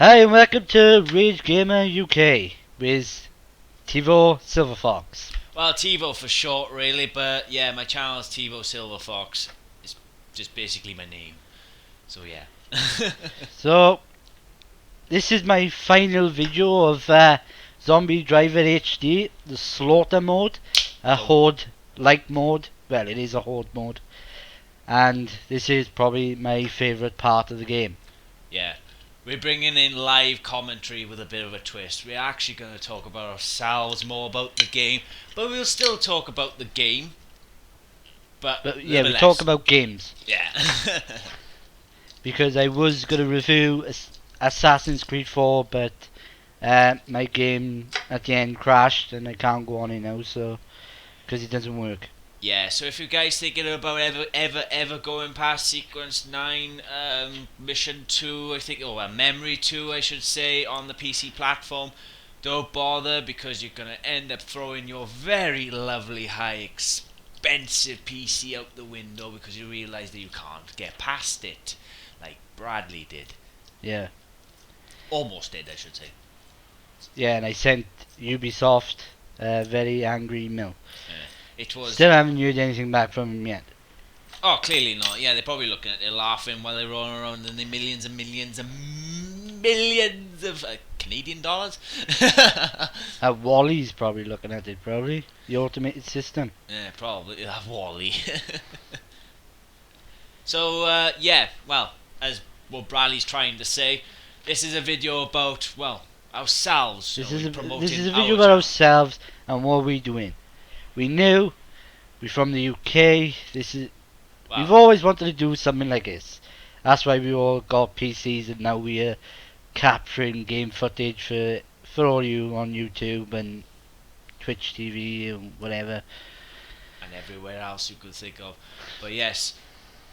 Hi and welcome to RageGamerUK with Tevo Silverfox. Well, Tevo for short, really, but yeah, my channel is Tevo Silverfox. It's just basically my name. So yeah. So, this is my final video of Zombie Driver HD, the Slaughter mode, a Oh, Horde-like mode. Well, it is a Horde mode. And this is probably my favourite part of the game. yeah. We're bringing in live commentary with a bit of a twist. We're actually going to talk about ourselves, more about the game, but we'll still talk about the game. But But yeah, we talk nevertheless, about games. yeah. Because I was going to review Assassin's Creed 4, but my game at the end crashed and I can't go on it now, so because it doesn't work. Yeah, so if you guys thinking about ever going past sequence 9, mission 2, I think, memory 2, I should say, on the PC platform, don't bother, because you're going to end up throwing your very lovely, high, expensive PC out the window because you realise that you can't get past it, like Bradley did. Yeah, Almost did, I should say. yeah, and I sent Ubisoft a very angry email. It was... Still haven't heard anything back from him yet. Oh, clearly not. Yeah, they're probably looking at it, laughing while they're rolling around in the millions and millions and millions of Canadian dollars. Wally's probably looking at it, probably. The automated system. Yeah, probably. Wally. So, yeah, well, as what Bradley's trying to say, this is a video about, well, ourselves. This you is know, a promoting this is a our video about channel. ourselves and what we're doing. We knew we're from the UK. We've Well, always wanted to do something like this. That's why we all got PCs and now we're capturing game footage for all you on YouTube and Twitch TV and whatever. and everywhere else you could think of. But yes,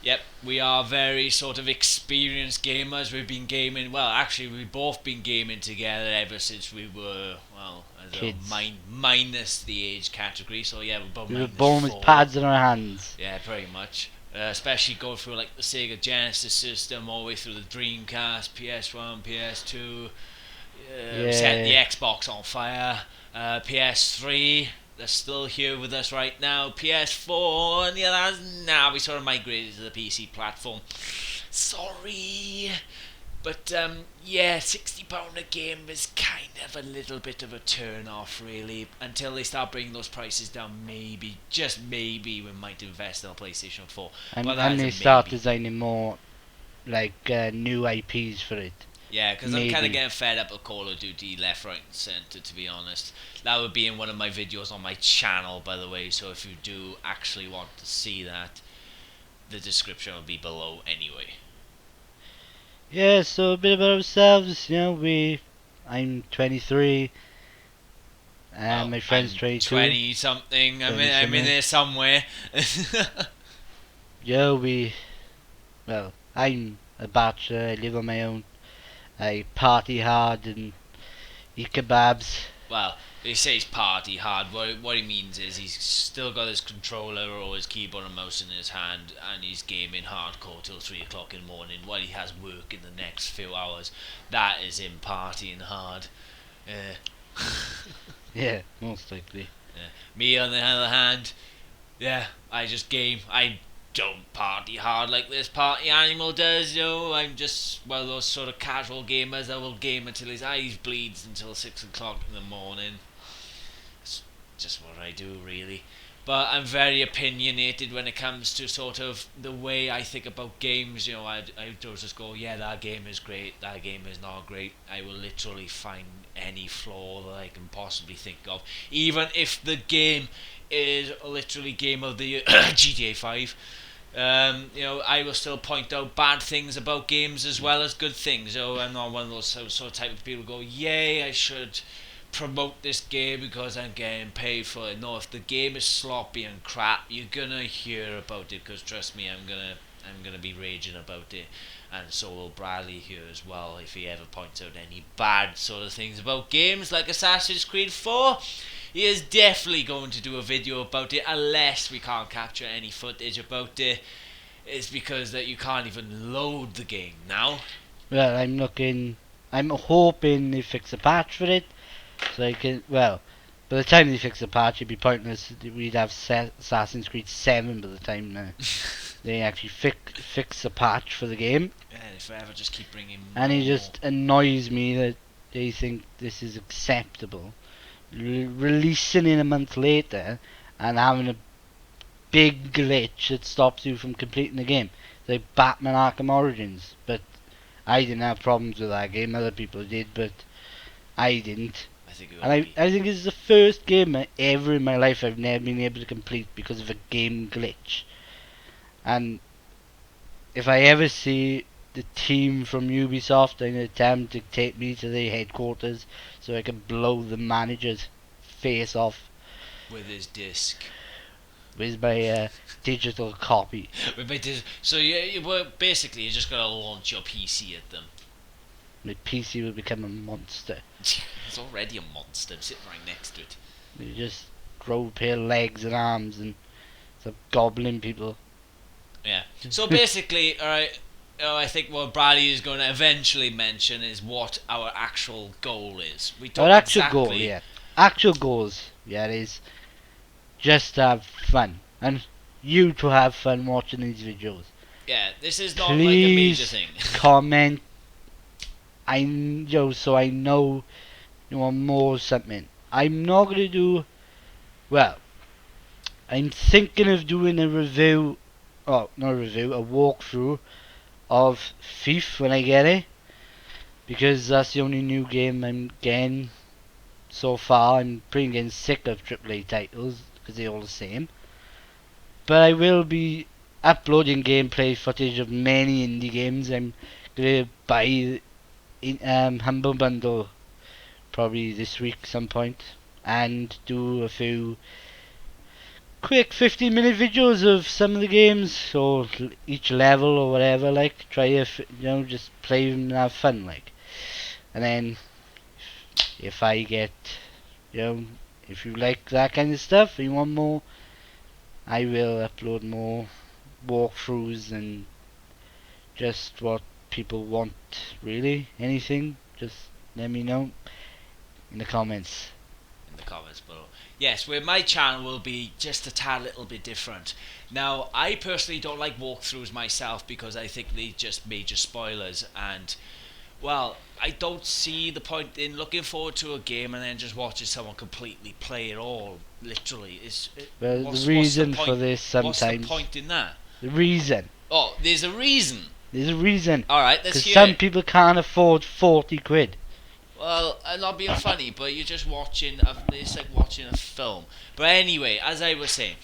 yep, we are very sort of experienced gamers. We've been gaming, well, actually, we've both been gaming together ever since we were, well, Kids. minus the age category. So yeah, we're both We were minus born with 4. pads in our hands. Yeah, pretty much. Especially going through like the Sega Genesis system, all the way through the Dreamcast, PS1, PS2, set the Yeah. Xbox on fire, PS3. They're still here with us right now. PS4, and yeah, now we sort of migrated to the PC platform. Sorry. But yeah, £60 a game is kind of a little bit of a turn off, really. Until they start bringing those prices down, maybe, just maybe, we might invest in a PlayStation 4. But that And is a they start maybe. designing more like new IPs for it. Yeah, because I'm kind of Maybe. getting fed up with Call of Duty left, right, and centre, to be honest. That would be in one of my videos on my channel, by the way. So if you do actually want to see that, the description will be below anyway. Yeah, so a bit about ourselves, I'm 23, and Well, my friend's I'm 22. 20 something. 20 I'm in something. there somewhere. Yeah, well, I'm a bachelor, I live on my own, I party hard and eat kebabs. Well, he says party hard. What he means is he's still got his controller or his keyboard and mouse in his hand, and he's gaming hardcore till 3 o'clock in the morning while he has work in the next few hours. That is him partying hard. Yeah, most likely. Me, on the other hand, yeah, I just game. I don't party hard like this party animal does, I'm just one of those sort of casual gamers that will game until his eyes bleeds until 6 o'clock in the morning. It's just what I do, really. But I'm very opinionated when it comes to sort of the way I think about games. I don't just go, yeah, that game is great, that game is not great. I will literally find any flaw that I can possibly think of, even if the game is literally game of the year, GTA 5. I will still point out bad things about games as well as good things. I'm not one of those sort of type of people who go, yay, I should promote this game because I'm getting paid for it. No, if the game is sloppy and crap, you're gonna hear about it, because trust me, I'm gonna be raging about it, and so will Bradley here as well if he ever points out any bad sort of things about games like Assassin's Creed 4. He is definitely going to do a video about it, unless we can't capture any footage about it. It's because that you can't even load the game now. Well, I'm looking I'm hoping they fix a patch for it, so I can. Well, by the time they fix the patch, it'd be pointless. We'd have Assassin's Creed 7 by the time they actually fix the patch for the game. Yeah, they forever just keep bringing And it more. just annoys me that they think this is acceptable. Releasing it a month later and having a big glitch that stops you from completing the game. It's like Batman Arkham Origins, but I didn't have problems with that game. Other people did, but I didn't. I think it And would be. I think it's the first game ever in my life I've never been able to complete because of a game glitch. And if I ever see the team from Ubisoft and attempt to take me to their headquarters so I can blow the manager's face off With his disc. with my digital copy. So basically you're just gonna launch your PC at them. My PC will become a monster. It's already a monster sitting right next to it. You just grow a pair of legs and arms and start gobbling people. Yeah. So basically, alright, I think what Bradley is going to eventually mention is what our actual goal is. We don't Our actual exactly. goal, yeah. Actual goals, yeah, is just to have fun. And you to have fun watching these videos. Yeah, this is not like a major Please thing. comment. So I know you want more something. I'm not gonna do. Well, I'm thinking of doing a review. Oh, not a review, a walkthrough of Thief when I get it, because that's the only new game I'm getting so far. I'm pretty getting sick of AAA titles because they're all the same. But I will be uploading gameplay footage of many indie games. I'm gonna buy Humble Bundle probably this week some point and do a few quick 15-minute videos of some of the games or each level or whatever, like try just play them and have fun, like. And then if I get you know if you like that kind of stuff and you want more, I will upload more walkthroughs and just what people want, really. Anything, just let me know in the comments. In the comments below. Yes, where my channel will be just a tad little bit different. Now, I personally don't like walkthroughs myself because I think they just major spoilers, and well, I don't see the point in looking forward to a game and then just watching someone completely play it all. Literally, Well, the reason for this What's the sometimes. point in that? The reason. Oh, there's a reason. There's a reason. All right, let's Because hear some it. people can't afford 40 quid. Well, I'm not being funny, but you're just watching. It's like watching a film. But anyway, as I was saying,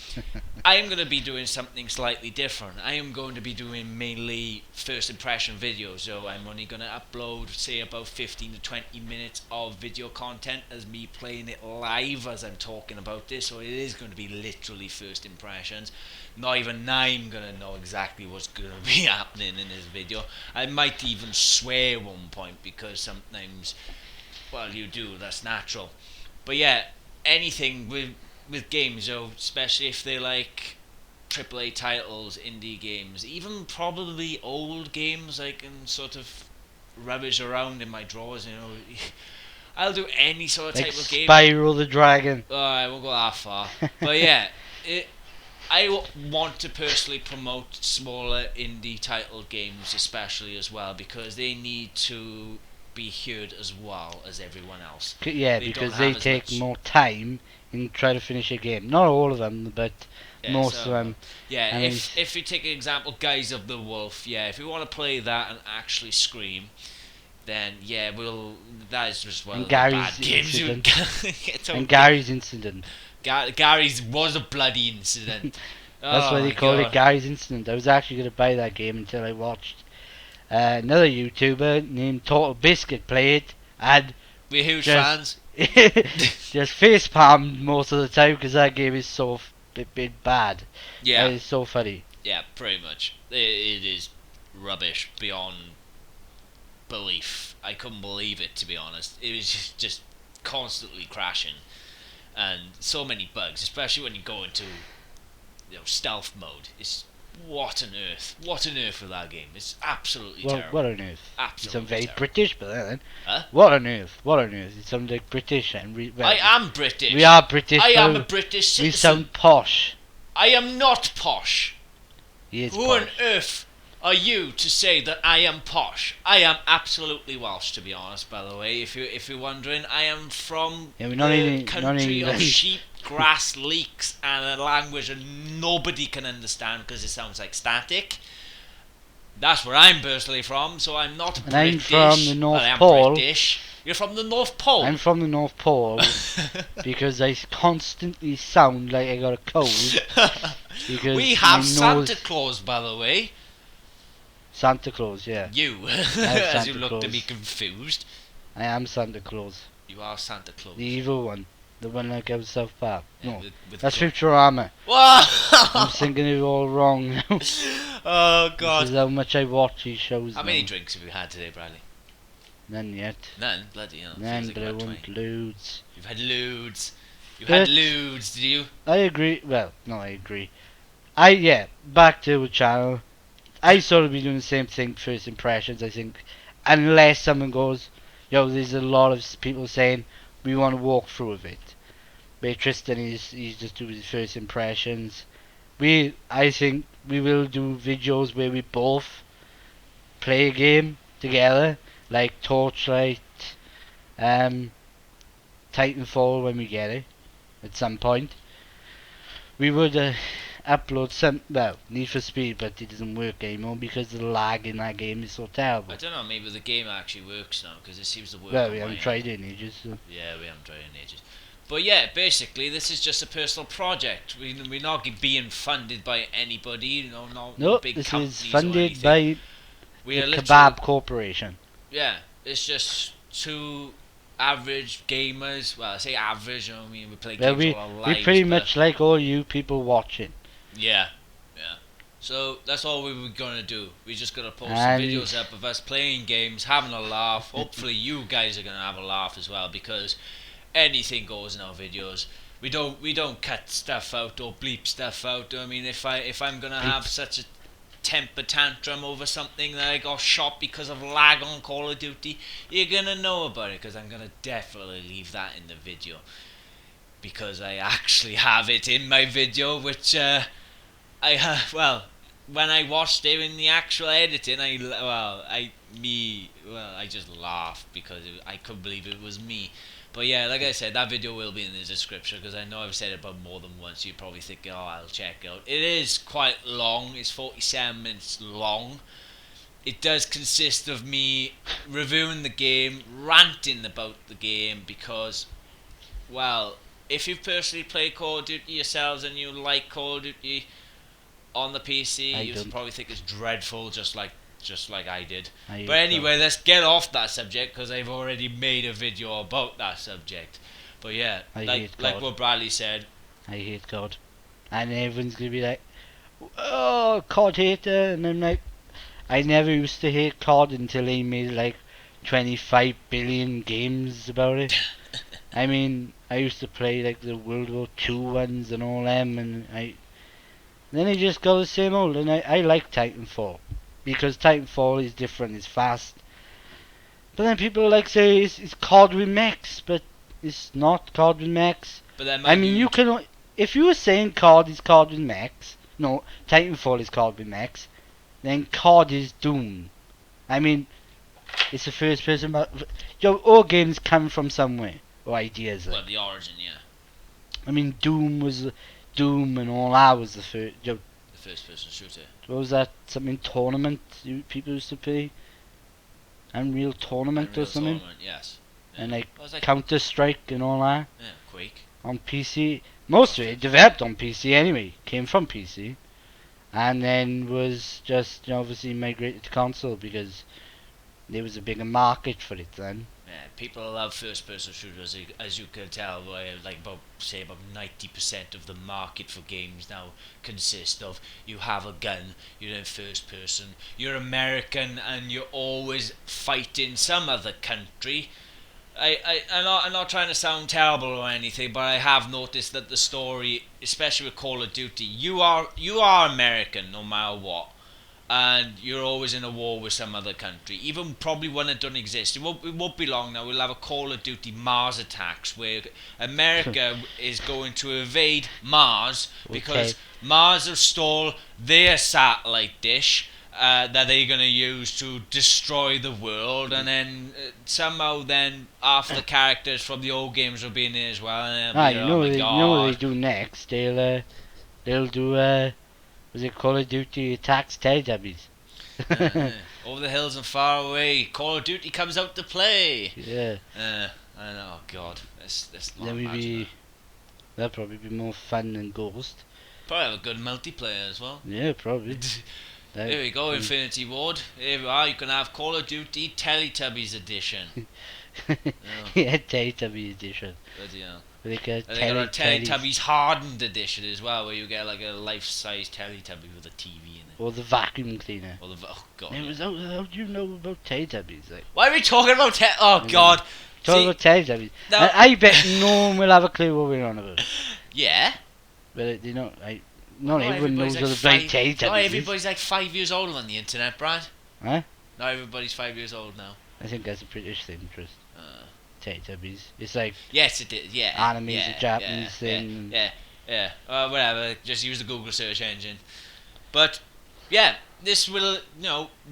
I am going to be doing something slightly different. I am going to be doing mainly first impression videos. So I'm only going to upload, say, about 15 to 20 minutes of video content as me playing it live as I'm talking about this. So it is going to be literally first impressions. Not even I'm going to know exactly what's going to be happening in this video. I might even swear at one point because sometimes, well, you do, that's natural. But yeah, anything with games, though, especially if they're like AAA titles, indie games, even probably old games I can sort of rubbish around in my drawers, I'll do any sort of Like type of game. Spyro the Dragon. Oh, I won't go that far. But yeah, I want to personally promote smaller indie titled games especially as well, because they need to be heard as well as everyone else. Yeah, They because don't they have as take much. more time in trying to finish a game. Not all of them, but Yeah, most some of them. Yeah, And if you take an example, Guys of the Wolf, yeah, if you want to play that and actually scream, then yeah, that is just one And of the Gary's bad games you Incident. And Gary's Incident. Gary's was a bloody incident. That's why Oh they my call God. it Gary's Incident. I was actually going to buy that game until I watched another YouTuber named Total Biscuit play it, and We're huge just fans. just face palmed most of the time because that game is so bit bad. Yeah, It's so funny. yeah, pretty much. It is rubbish beyond belief. I couldn't believe it, to be honest. It was just constantly crashing and so many bugs, especially when you go into stealth mode. It's What on earth? What on earth with that game? It's absolutely Well, terrible. what on earth? You Absolutely sound very terrible. British, but then. Huh? What on earth? What on earth? You sound like British, and well, I am British. we are British. I am a but British we citizen. sound posh. I am not posh. He is Who posh. on earth are you to say that I am posh? I am absolutely Welsh, to be honest. By the way, if you're wondering, I am from Yeah, we're the not country of England. sheep, grass, leeks, and a language that nobody can understand because it sounds like static. That's where I'm personally from, so I'm not And British. I'm from the North I am Pole. British. You're from the North Pole. I'm from the North Pole because I constantly sound like I got a cold. Because we my have nose- Santa Claus, by the way. Santa Claus, yeah. You, Santa as you look to Claus. be confused. I am Santa Claus. You are Santa Claus. The evil one. The one like out of South Park. Yeah, No, with that's gun. Futurama. I'm Wow! thinking it all wrong now. Oh This God! is how much I watch these shows How now. many drinks have you had today, Bradley? None yet. None. Bloody hell! None, Feels like but I about want 20. loads. You've had lewds. You But- had lewds, did you? I agree. Well, no, I agree. Back to the channel. I sort of be doing the same thing, first impressions, I think. Unless someone goes, yo, there's a lot of people saying, we want to walk through with it. But Tristan, he's just doing his first impressions. I think we will do videos where we both play a game together, like Torchlight, Titanfall when we get it, at some point. We would upload some, well, Need for Speed, but it doesn't work anymore because the lag in that game is so terrible. I don't know. Maybe the game actually works now because it seems to work. Well, on we my haven't end. tried it in ages. So. Yeah, we haven't tried it in ages. But yeah, basically, this is just a personal project. We're not being funded by anybody. You know, no No, big this companies is or funded anything. by We are the literally- Kebab Corporation. Yeah, it's just two average gamers. Well, I say average. I mean, we play Well, games all our we lives. pretty but- much like all you people watching. Yeah, yeah. So that's all we were gonna do. We just gonna post some And- videos up of us playing games, having a laugh. Hopefully, you guys are gonna have a laugh as well because anything goes in our videos. We don't cut stuff out or bleep stuff out. I mean, if I'm gonna have such a temper tantrum over something that I got shot because of lag on Call of Duty, you're gonna know about it because I'm gonna definitely leave that in the video because I actually have it in my video, which well, when I watched it in the actual editing, I just laughed because I couldn't believe it was me. But yeah, like I said, that video will be in the description because I know I've said it about more than once. You're probably thinking, oh, I'll check it out. It is quite long. It's 47 minutes long. It does consist of me reviewing the game, ranting about the game because, well, if you've personally played Call of Duty yourselves and you like Call of Duty on the PC, I you don't. probably think it's dreadful, just like I did. I But anyway, let's get off that subject because I've already made a video about that subject. But yeah, I like hate like God. what Bradley said. I hate COD. And everyone's gonna be like, oh, COD hater. And I'm like, I never used to hate COD until they made like 25 billion games about it. I mean, I used to play like the World War II ones and all them, and then I just got the same old. And I like Titanfall because Titanfall is different, it's fast. But then people like say it's COD with mechs, but it's not COD with mechs. But then I mean, you can, if you were saying COD is COD with mechs, no, Titanfall is COD with mechs, then COD is Doom. I mean, it's a first person, but all games come from somewhere, or ideas. well, the origin, yeah, I mean, Doom and all that was the first. the first person shooter. What was that? Something tournament people used to play? Unreal Tournament Unreal or something? Tournament, yes. And like What was that? Counter Strike and all that Yeah, Quake. on PC. Most of it developed on PC anyway, came from PC, and then was just obviously migrated to console because there was a bigger market for it then. Yeah, people love first-person shooters, as you can tell. Like about 90% of the market for games now consist of you have a gun, you're in first person, you're American, and you're always fighting some other country. I'm not trying to sound terrible or anything, but I have noticed that the story, especially with Call of Duty, you are American no matter what, and you're always in a war with some other country, even probably one that don't exist. It won't be long now. We'll have a Call of Duty Mars attacks where America is going to invade Mars because Okay. Mars have stole their satellite dish. That they're gonna use to destroy the world, and then somehow then half the characters from the old games will be in there as well, and they'll be, oh my You know what they god. do next? They'll do was it Call of Duty attacks Teletubbies? Over the hills and far away, Call of Duty comes out to play. Yeah. I know, oh god, that's not Then we imagine that. be that'll probably be more fun than Ghost. Probably have a good multiplayer as well. Yeah, probably. Here we go, Infinity Ward. Here we are. You can have Call of Duty Teletubbies edition. Oh, Yeah, Teletubby edition. bloody hell. Like a And they got a Teletubbies. Teletubbies hardened edition as well, where you get like a life-size Teletubby with a TV in it. Or the vacuum cleaner. Or the oh god. It was how do you know about Teletubbies? Like, Why are we talking about Oh god. talk See, about Teletubbies. no. I bet no one will have a clue what we're on about. Yeah. But they don't. Not Not everyone knows everybody's what like a five- Teletubbies Not is. everybody's like 5 years old on the internet, Brad. Huh? Not everybody's 5 years old now. I think that's a British thing, just Uh, Teletubbies. It's like yes, it is. Yeah. Anime's yeah, a Japanese yeah, thing. Yeah. Whatever. Just use the Google search engine. But yeah, this will.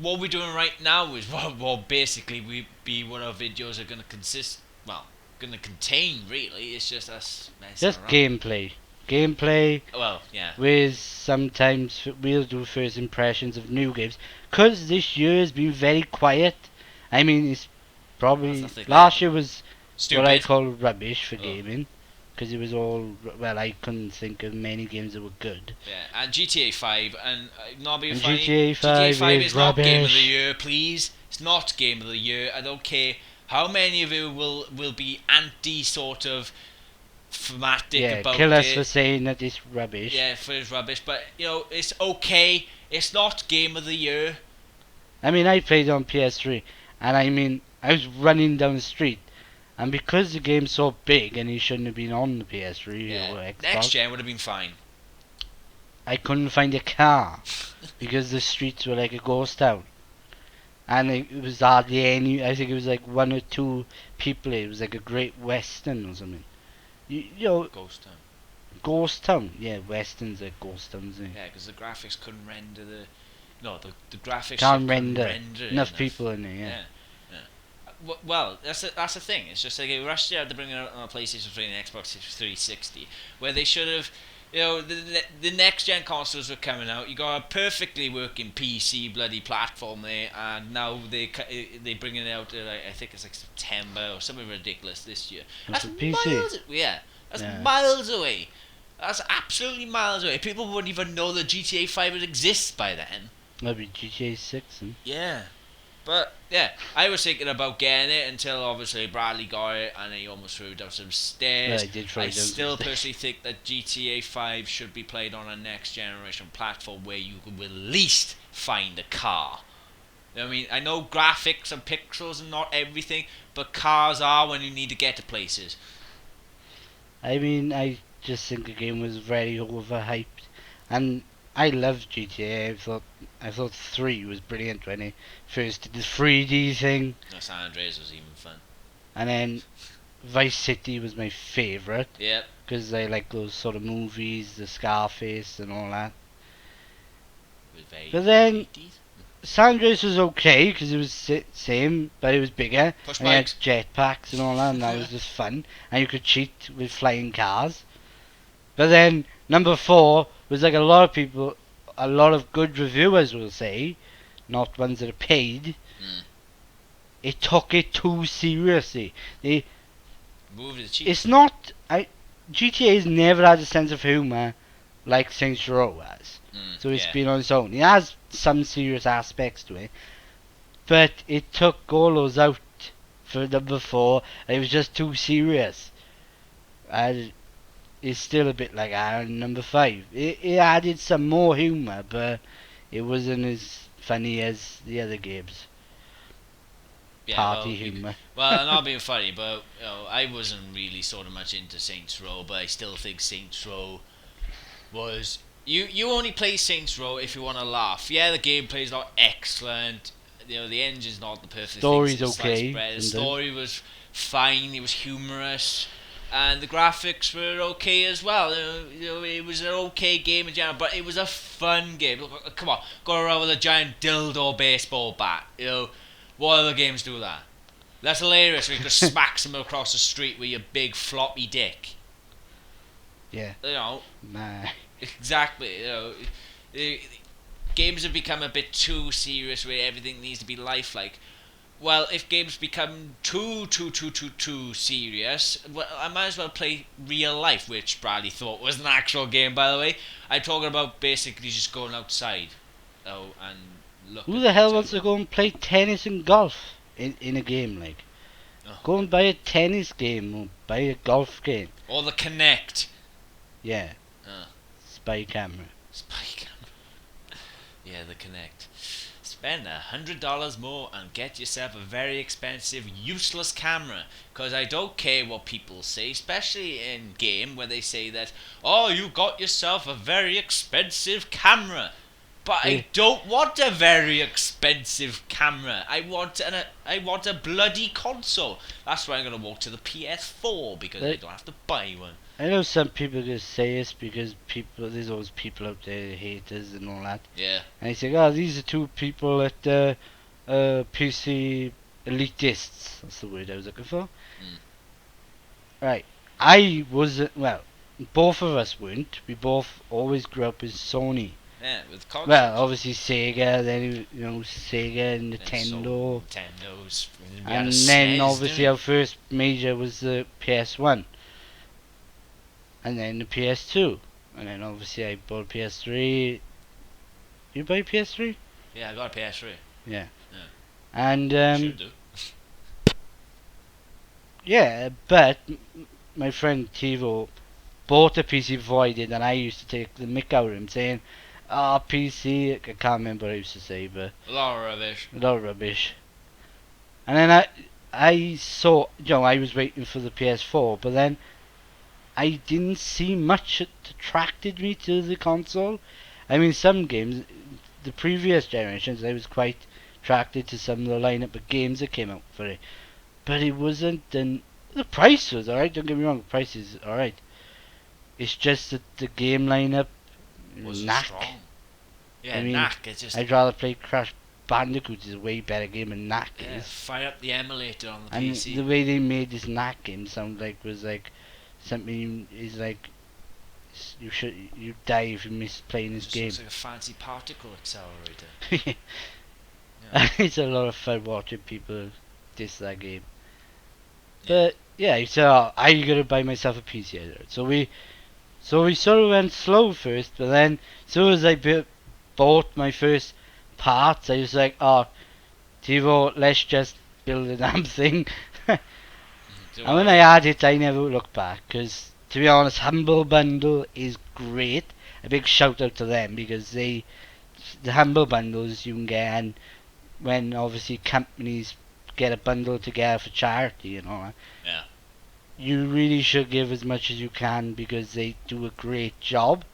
What we're doing right now is what basically we be what our videos are gonna consist. Well, gonna contain. Really, it's just us messing Just around. gameplay Well, yeah. with sometimes we'll do first impressions of new games. 'Cause this year has been very quiet. I mean, it's probably That's nothing last like- year was Stupid. what I call rubbish for Oh. gaming. 'Cause it was all well, I couldn't think of many games that were good. Yeah, and GTA 5, and not being And funny, GTA 5 is not Game of the rubbish. Year, please. It's not Game of the Year. I don't care how many of you will be anti sort of fanatic Yeah, about kill us it. for saying that it's rubbish. Yeah, for it's rubbish, but it's okay. It's not Game of the Year. I mean, I played on PS3, and I mean, I was running down the street, and because the game's so big and it shouldn't have been on the PS3 or Yeah. Xbox, Next gen would have been fine. I couldn't find a car because the streets were like a ghost town, and it was hardly any. I think it was like one or two people. It was like a Great Western or something. You know, Ghost Town. ghost town. Yeah, westerns are ghost towns. Eh? Yeah, because the graphics couldn't render the. No, the graphics Can't couldn't render render enough people in there. Yeah. Well, that's the thing. It's just like they rushed out to bring it out on a PlayStation 3 and Xbox 360, where they should have, the next gen consoles were coming out. You got a perfectly working PC bloody platform there, and now they bringing it out. I think it's like September or something ridiculous this year. That's That's a PC. miles. Yeah, that's Yeah. miles away. That's absolutely miles away. People wouldn't even know that GTA 5 would exist by then. Maybe GTA 6. And Yeah. But yeah, I was thinking about getting it until obviously Bradley got it and he almost threw down some stairs. I did throw I down some still stairs. personally think that GTA 5 should be played on a next generation platform where you will at least find a car. I mean, I know graphics and pixels and not everything, but cars are when you need to get to places. I mean, I just think the game was very overhyped, and I loved GTA. I thought 3 was brilliant when it first did the 3D thing, San Andreas was even fun. and then Vice City was my favourite Yep. because I like those sort of movies, the Scarface and all that. It was very But then 80s. San Andreas was okay because it was same, but it was bigger. Push And you had bikes. jetpacks and all that, and that was just fun. And you could cheat with flying cars. But then number 4 was like a lot of good reviewers will say, not ones that are paid. Mm. It took it too seriously. Move to the cheap. It's not. GTA's never had a sense of humour like Saints Row has. So it's been on its own. It has some serious aspects to it, but it took all those out for number 4. And it was just too serious. And it's still a bit like number 5. It added some more humour, but it wasn't as funny as the other games. Yeah, party humour. well, I'm not being funny, but I wasn't really sort of much into Saints Row, but I still think Saints Row was you only play Saints Row if you want to laugh. Yeah, the gameplay's not excellent. The engine's not the perfect thing Story's since sliced okay, bread. The sometimes. story was fine. It was humorous, and the graphics were okay as well. It was an okay game in general, but it was a fun game. Look, come on, go around with a giant dildo baseball bat. What other games do that? That's hilarious. Where you could smack someone across the street with your big floppy dick. Yeah. You know, Nah. exactly. Uh, games have become a bit too serious where everything needs to be lifelike. Well, if games become too serious, well, I might as well play real life, which Bradley thought was an actual game, by the way. I'm talking about basically just going outside, and look Who at the hell things. wants to go and play tennis and golf in a game like? Oh. Go and buy a tennis game or buy a golf game. Or the Connect. Yeah. Uh, Spy camera. Spy camera. Yeah, the Connect. Spend $100 more and get yourself a very expensive, useless camera. Because I don't care what people say, especially in game where they say that, oh, you got yourself a very expensive camera. But Yeah. I don't want a very expensive camera. I want a bloody console. That's why I'm gonna walk to the PS4 because I don't have to buy one. I know some people are gonna say this because there's always people out there, haters and all that. Yeah. And I say, oh, these are two people at PC elitists. That's the word I was looking for. Mm. Right. I wasn't, well, both of us weren't. We both always grew up with Sony. Yeah, with consoles. Well, obviously Sega, then, Sega and Nintendo. Nintendos. And then obviously our first major was the PS1. And then the PS2. And then obviously I bought PS3. You buy PS3? Yeah, I got a PS3. Yeah. Yeah. And Should do. yeah, but my friend Tevo bought a PC before I did, and I used to take the mick out of him saying, PC, I can't remember what I used to say, but A lot of rubbish. a lot of rubbish. And then I saw, I was waiting for the PS4, but then I didn't see much that attracted me to the console. I mean, some games, the previous generations, I was quite attracted to some of the lineup of games that came out for it. But it wasn't, and the price was alright, don't get me wrong, the price is alright. It's just that the game lineup, Wasn't knack. strong. Yeah, I mean, knack. It's just I'd rather play Crash Bandicoot, is a way better game than knack is. fire up the emulator on the And PC. the way they made this knack game sound like was like something is like you die if you miss playing this Just game. looks like a fancy particle accelerator. It's a lot of fun watching people diss that game. Yeah. But yeah, so I gotta buy myself a PC. So we sort of went slow first, but then as soon as I bought my first parts, I was like, oh, Tevo, let's just build a damn thing. And when I had it, I never looked back, because to be honest, Humble Bundle is great. A big shout out to them, because the Humble Bundles you can get, and when obviously companies get a bundle together for charity and all that, Yeah. you really should give as much as you can, because they do a great job.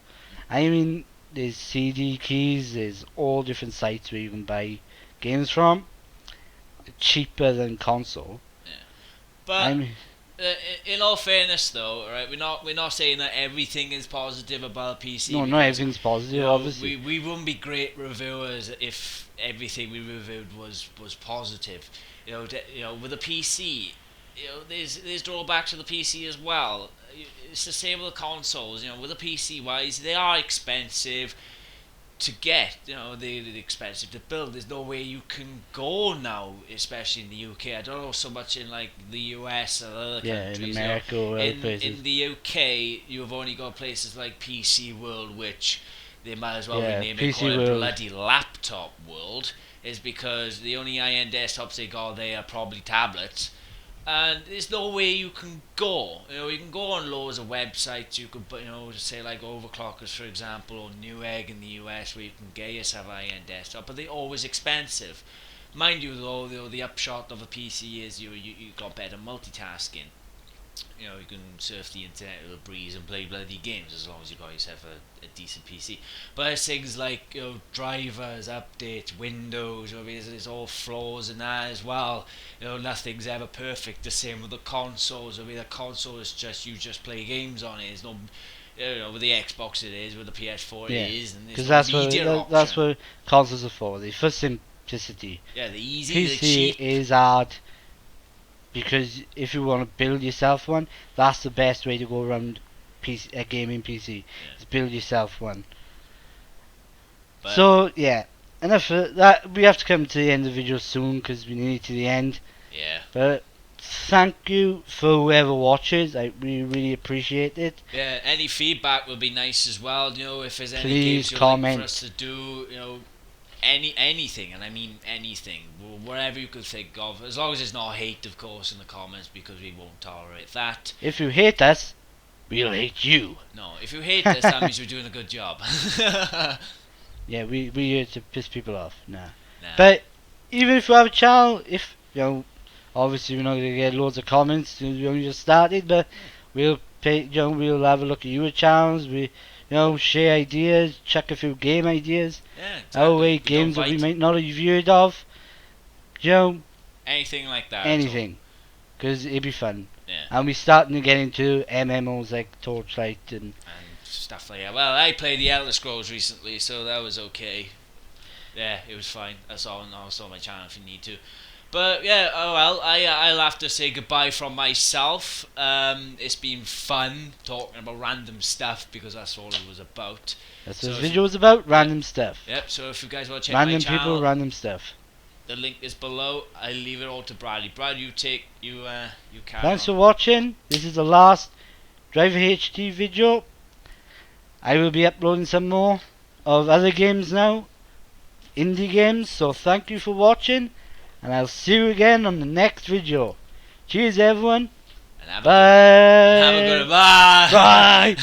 I mean, there's CD keys, there's all different sites where you can buy games from, cheaper than console. But I'm in all fairness, though, right, we're not saying that everything is positive about PC. no, not because, everything's positive, obviously. we wouldn't be great reviewers if everything we reviewed was positive. With a PC, there's drawbacks to the PC as well. It's the same with the consoles. With a PC wise, they are expensive to get. They're expensive to build. There's no way you can go now, especially in the UK. I don't know so much in like the US or other countries. In America or other places. In the UK, you've only got places like PC World, which they might as well Yeah, rename it PC called World. bloody Laptop World, is because the only high-end desktops they got there are probably tablets. And there's no way you can go. You can go on loads of websites. You could, say like Overclockers, for example, or Newegg in the US, where you can get yourself a high-end desktop, but they're always expensive. Mind you, though, the upshot of a PC is you got better multitasking. You know, you can surf the internet with a breeze and play bloody games as long as you got yourself a decent PC. But there's things like, you know, drivers, updates, Windows, you know, there's all flaws in that as well. You know, nothing's ever perfect. The same with the consoles. I mean, the console is just, you just play games on it. There's no, you know, with the Xbox it is, with the PS4 Yeah, it is, and there's because no media option. that's what consoles are for. They're for simplicity. Yeah, the easy, the PC cheap. is hard because if you want to build yourself one, that's the best way to go around a gaming PC. Yeah. Is build yourself one. But So yeah, enough of that. We have to come to the end of the video soon because we need to the end. yeah. But thank you for whoever watches. We really appreciate it. Yeah, any feedback would be nice as well. You know, if there's any Please games you'd comment. like for us to do, you know, anything, and I mean anything, whatever you could think of, as long as it's not hate, of course, in the comments, because we won't tolerate that. If you hate us, we'll hate you. No, if you hate us, that means we're doing a good job. Yeah, we here to piss people off. Nah. Nah. But even if you have a channel, if you know, obviously we're not gonna get loads of comments. We only just started, but we'll pay. You know, we'll have a look at your channels. We, you know, share ideas, check a few game ideas. Yeah, Our exactly. way We games don't that we bite. might not have heard of. You know, Anything like that. anything, because it'd be fun. Yeah. And we're starting to get into MMOs like Torchlight and And stuff like that. Well, I played the Elder Scrolls recently, so that was okay. Yeah, it was fine. That's all. It's on my channel if you need to. But yeah, oh well, I'll have to say goodbye from myself. It's been fun talking about random stuff because that's all it was about. that's So what if this video was about. Random stuff. Yep. So if you guys want to check my Random channel, people, random stuff. the link is below. I'll leave it all to Bradley. Brad, you carry Thanks for on. watching. This is the last Driver HD video. I will be uploading some more of other games now, indie games. So thank you for watching, and I'll see you again on the next video. Cheers, everyone. And have Bye. a good bye. Bye.